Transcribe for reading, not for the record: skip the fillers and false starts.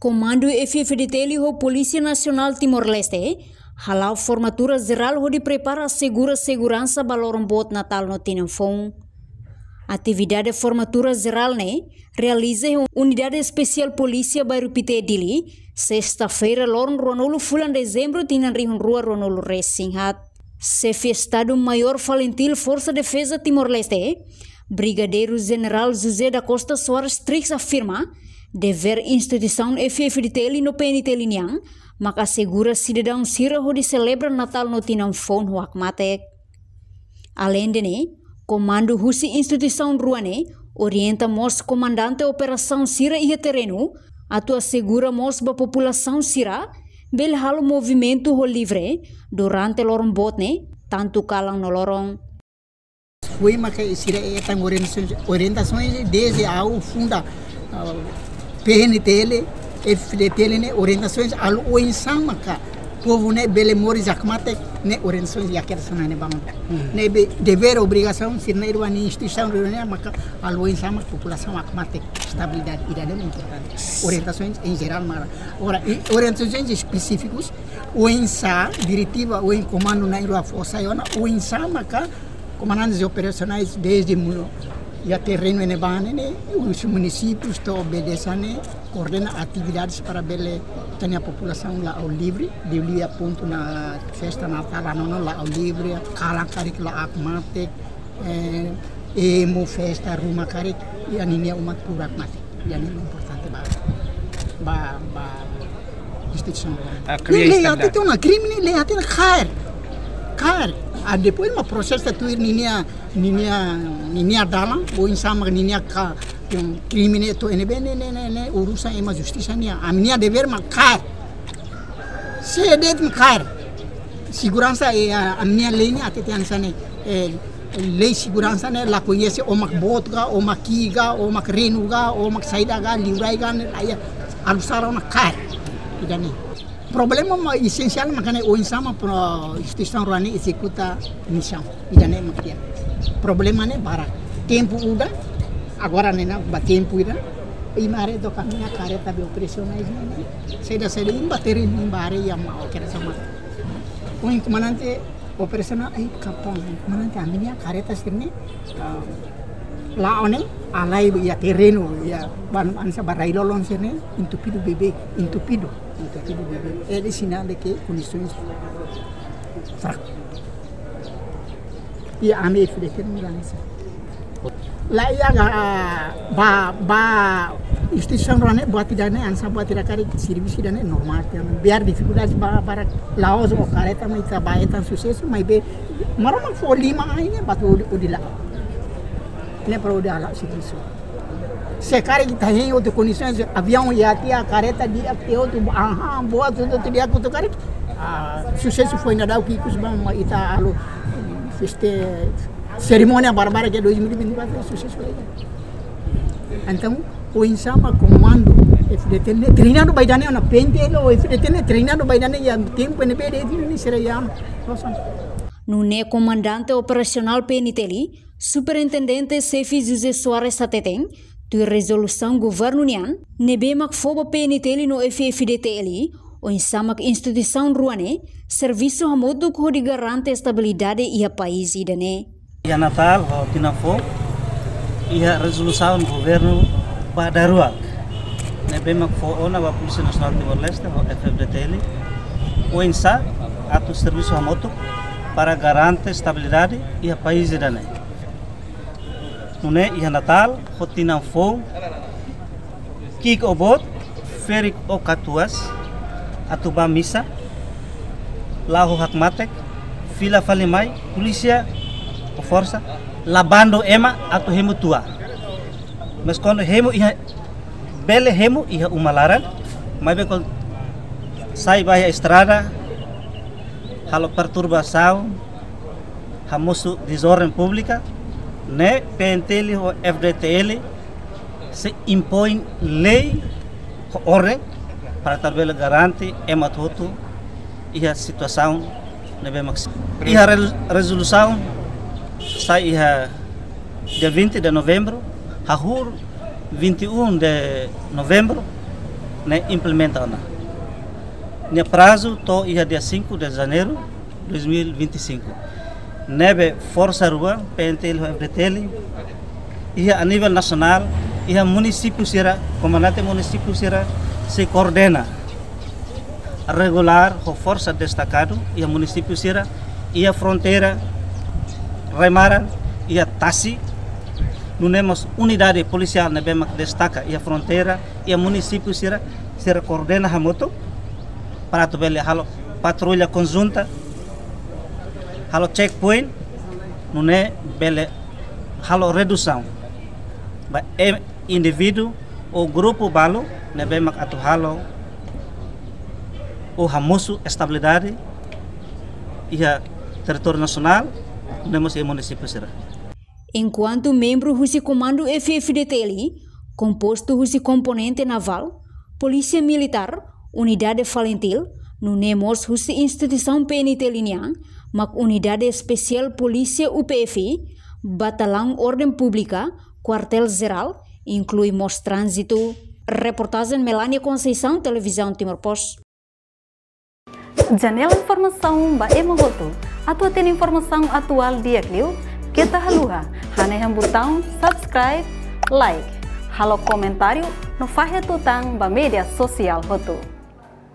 Comando FFDT ho Polícia Nacional Timor-Leste halau formatura geral ho prepara segurança balorong bot Natal no Tinanfong. Atividade de formatura geral realiza Unidade Especial Polícia Bairro Pite Dili, sexta-feira lorong Ronolo fulan dezembro tinan rihun rua Ronolo Resinghat. Chefe Estado Maior Valentil Força Defesa Timor-Leste, Brigadeiro General José da Costa Soares Trix afirma dever instituição FFDT no PNT Liniang, maka assegura cidadão sira ho celebra Natal no Tinanfong ho akmatek. Além de Comando Husi Instituição Ruane orienta mos comandante operação sira e terreno, atu assegura mos ba população sira bel halo movimento ho livre durante lorong botne tanto kalang no lorong. Foi maka sira etang orientações desde ao funda PNTL, FDTL orientações ao oinsan maka povo bele mori jakmate orientações yaker sanane bang dever obrigação sirna irwani instituição irwani maka ao oinsan maka população akmate estabilidade idade importante orientações em geral mara ora orientações específicos oinsa diretiva ou em comando na irwa força yona oinsan maka comandantes operacionais desde e a terreno os municípios estão obedecendo, coordenam atividades para ter a população lá ao livre, de ali a ponto na festa natal lá ao livre, calacaric lá akmatek, emo festa ruma carik, e a ninha uma pura akmatek, e a ninha importante ba instituição. Leia tem uma crime, leia tem cair. Depois uma processo tu ninia dalam boin sama ninia ka yang crime itu ne urusan ema justiça nia amnia dever makar sedet makar segurança amnia lei até tem sana lei segurança ne la conhece o mak botga o makiga o mak renuga o mak saidaga liuraiga ne aya alusara makar idane problema essencial makanya o insama pro instituição ruani executa missão idane makia problema bara tempo udah agora ba tempo ida imare do caminha careta be operacionais seda bateria imbare yang mau kira sama o comandante operasional kapong comandante aminia careta sirne laone alai ya terreno ya ban ansa barailolon sirne entupido bebê é de sinal de que condições fracas. E a minha filha que não ganha. Lá ia ba instituição rane buat tidak ansa buat tidak kari serviço tidak normal biar dificuldades para laos o careta mai trabalha tan sucesso mai be marama for lima ainda batu udila. Ne para udala serviço. Se cara que tá em outras condições, avião ia até a careta de até outro, boa tudo dia com o cara. Sucesso foi na dau que os bom ita alo feste cerimônia barbara que 2024 sucesso foi. Então o insama comando FDT treinando baidane na PNTL o FDT treinando baidane ya tempo ne bede ni seria Nune comandante operacional PNTL, superintendente Chefe José Soares Sateteng tu resolução governo nian nebe mak foba PNTL no FFDTL o insamak instituição ruane serviço hamodu ko di garante estabilidade ia país idane ia Natal ho Tinanfong ia resolução governo badaruak nebe mak fo ona ba Polícia Nacional Timor-Leste ho FFDTL o insa atu serviço hamodu para garante estabilidade ia país idane Nune ia Natal, ho Tinanfong, kik obot, ferik o katuas, atuba misa, lahu hakmatek, fila falimai, polícia o força, labando ema atu hemu tua. Mas quando hemu ia bele hemu ia umalaran, mas quando sai vai a estrada, halo perturbação, hamosu desordem pública. Ne PNTL ou FDTL se impõe lei ordem para talvez garante ematoto e a situação nebe maximum. E a resolução sai dia 20 de novembro, hahur 21 de novembro né, implementa ona. No prazo to ia dia 5 de janeiro de 2025. Nebe Força Rua, PNTL, FDTL, ia a nível nacional, ia município será, comandante município será, se coordena regular com força destacado, ia município será, ia fronteira, Remara, ia Tassi, não temos unidade policial, né, bem destaca, ia fronteira, ia município será coordena a moto, para tu ver halo patrulha conjunta, halo checkpoint, não é bele halo redução, ba indivíduo ou grupo balo, né bem atu halo o hamusu estabilidade e a território nacional, temos em município será. Enquanto membro do comando FFDTL, composto do componente naval, polícia militar, unidade falentil, não temos a instituição PNTL, mas unidade especial polícia UPF, batalhão ordem pública, quartel-geral, inclui trânsito. Reportagem Melania Conceição, Televisão Timor-Poste. Janela informação ba emogoto. Atua tem informação atual dia clio. Kita haluha. Haneham botão subscribe, like. Halo comentário no faixa tutang ba media sosial hotu.